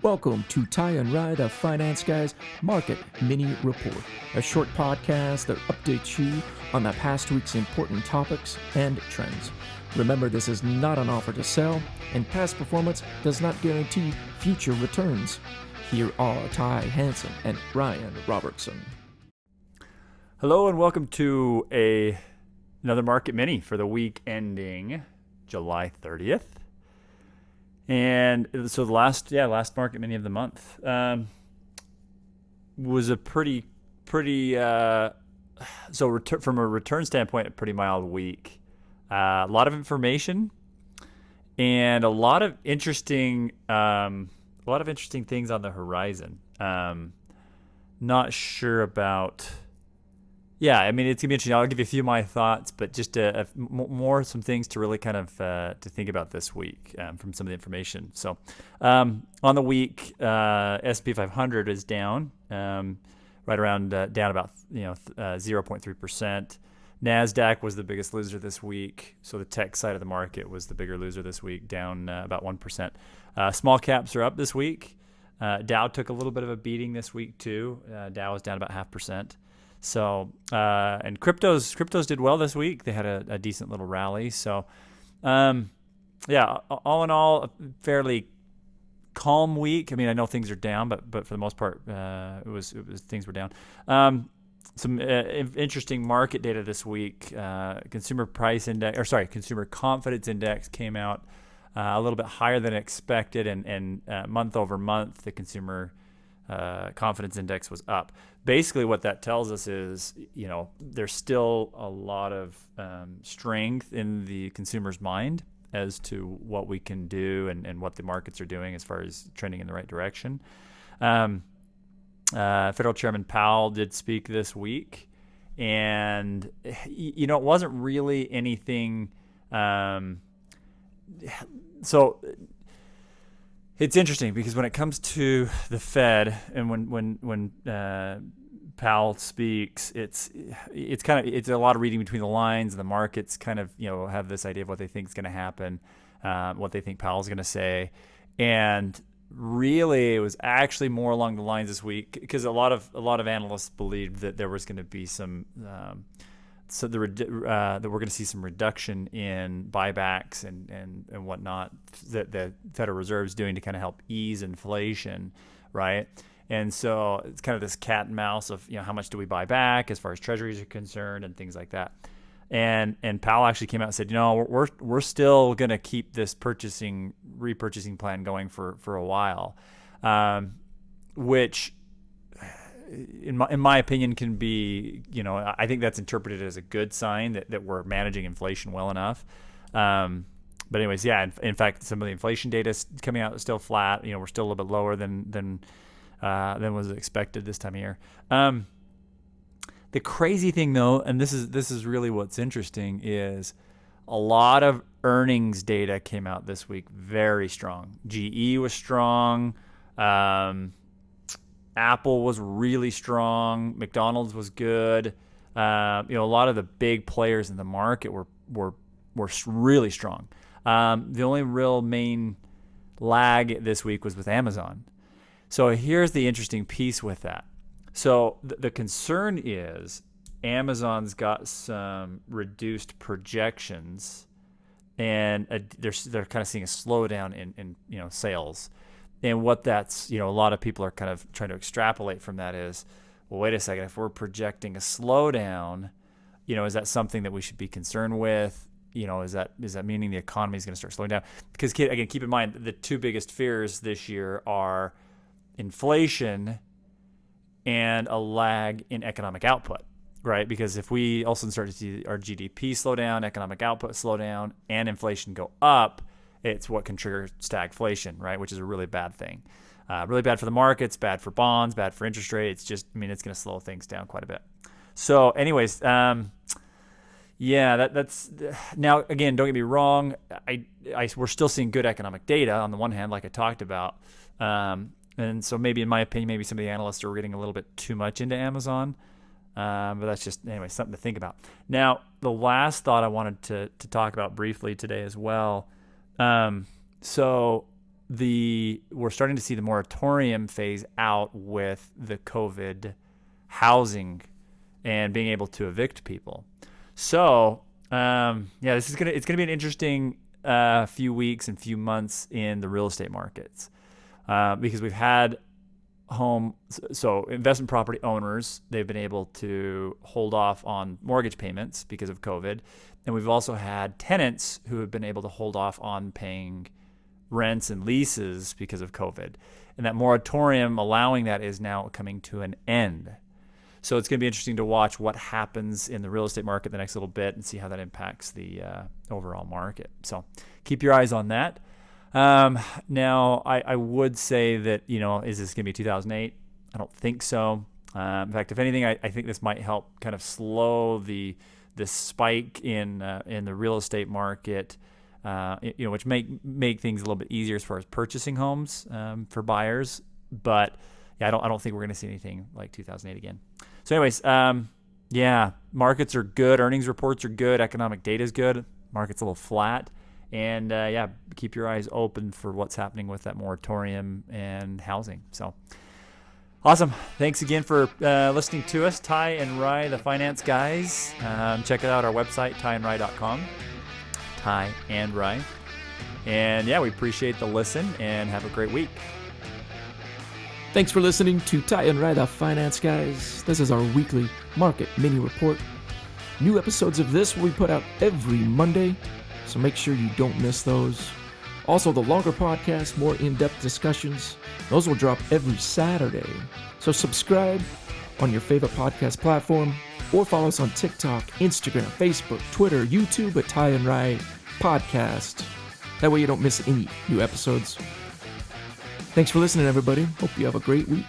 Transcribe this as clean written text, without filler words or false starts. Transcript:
Welcome to Ty and Rye, the Finance Guys Market Mini Report, a short podcast that updates you on the past week's important topics and trends. Remember, this is not an offer to sell, and past performance does not guarantee future returns. Here are Ty Hansen and Ryan Robertson. Hello and welcome to another Market Mini for the week ending July 30th. And so the last Market Mini of the month was a pretty from a return standpoint, a pretty mild week. A lot of information and a lot of interesting things on the horizon. Not sure about. Yeah, I mean, it's going to be interesting. I'll give you a few of my thoughts, but just some things to really kind of to think about this week from some of the information. So on the week, S&P 500 is down, right around down about 0.3%. NASDAQ was the biggest loser this week. So the tech side of the market was the bigger loser this week, down about 1%. Small caps are up this week. Dow took a little bit of a beating this week too. Dow was down about 0.5%. So, and cryptos did well this week. They had a decent little rally. So, all in all, a fairly calm week. I mean, I know things are down, but for the most part, it was things were down. Some interesting market data this week. Consumer confidence index came out a little bit higher than expected, and month over month, the consumer confidence index was up. Basically, what that tells us is, there's still a lot of strength in the consumer's mind as to what we can do and what the markets are doing as far as trending in the right direction. Federal Chairman Powell did speak this week, and it wasn't really anything. It's interesting because when it comes to the Fed and when Powell speaks, it's a lot of reading between the lines, and the markets kind of have this idea of what they think is going to happen, what they think Powell's going to say, and really it was actually more along the lines this week because a lot of analysts believed that there was going to be some. That we're going to see some reduction in buybacks and whatnot that the Federal Reserve is doing to kind of help ease inflation, right? And so it's kind of this cat and mouse of how much do we buy back as far as treasuries are concerned and things like that. And Powell actually came out and said, we're still going to keep this repurchasing plan going for a while, which in my opinion can be, I think that's interpreted as a good sign that we're managing inflation well enough. But anyways, in fact, some of the inflation data is coming out still flat. We're still a little bit lower than was expected this time of year. The crazy thing though, and this is really what's interesting, is a lot of earnings data came out this week very strong. GE was strong. Apple was really strong. McDonald's was good. A lot of the big players in the market were really strong. The only real main lag this week was with Amazon. So here's the interesting piece with that. So the concern is Amazon's got some reduced projections, and they're kind of seeing a slowdown in sales. And what that's, a lot of people are kind of trying to extrapolate from that is, well, wait a second, if we're projecting a slowdown, is that something that we should be concerned with? Is that meaning the economy is going to start slowing down? Because again, keep in mind, the two biggest fears this year are inflation and a lag in economic output, right? Because if we also start to see our GDP slow down, economic output slow down, and inflation go up, it's what can trigger stagflation, right? Which is a really bad thing. Really bad for the markets, bad for bonds, bad for interest rates. It's going to slow things down quite a bit. So anyways, that's now, again, don't get me wrong. We're still seeing good economic data on the one hand, like I talked about. And so maybe, in my opinion, maybe some of the analysts are getting a little bit too much into Amazon. But that's just, anyway, something to think about. Now, the last thought I wanted to talk about briefly today as well. So we're starting to see the moratorium phase out with the COVID housing and being able to evict people. So it's gonna be an interesting few weeks and few months in the real estate markets because we've had investment property owners, they've been able to hold off on mortgage payments because of COVID, and we've also had tenants who have been able to hold off on paying rents and leases because of COVID, and that moratorium allowing that is now coming to an end. So it's going to be interesting to watch what happens in the real estate market the next little bit and see how that impacts the overall market. So keep your eyes on that. Now, I would say that, is this going to be 2008? I don't think so. In fact, if anything, I think this might help kind of slow the spike in the real estate market, which make things a little bit easier as far as purchasing homes for buyers. But yeah, I don't think we're going to see anything like 2008 again. So anyways, markets are good. Earnings reports are good. Economic data is good. Market's a little flat. And keep your eyes open for what's happening with that moratorium and housing. So awesome. Thanks again for listening to us, Ty and Rai, the finance guys. Check out our website, tyandrai.com. Ty and Rai. And we appreciate the listen and have a great week. Thanks for listening to Ty and Rai, the finance guys. This is our weekly market mini report. New episodes of this will be put out every Monday, so make sure you don't miss those. Also, the longer podcasts, more in-depth discussions, those will drop every Saturday. So subscribe on your favorite podcast platform or follow us on TikTok, Instagram, Facebook, Twitter, YouTube at Ty and Rai Podcast. That way you don't miss any new episodes. Thanks for listening, everybody. Hope you have a great week.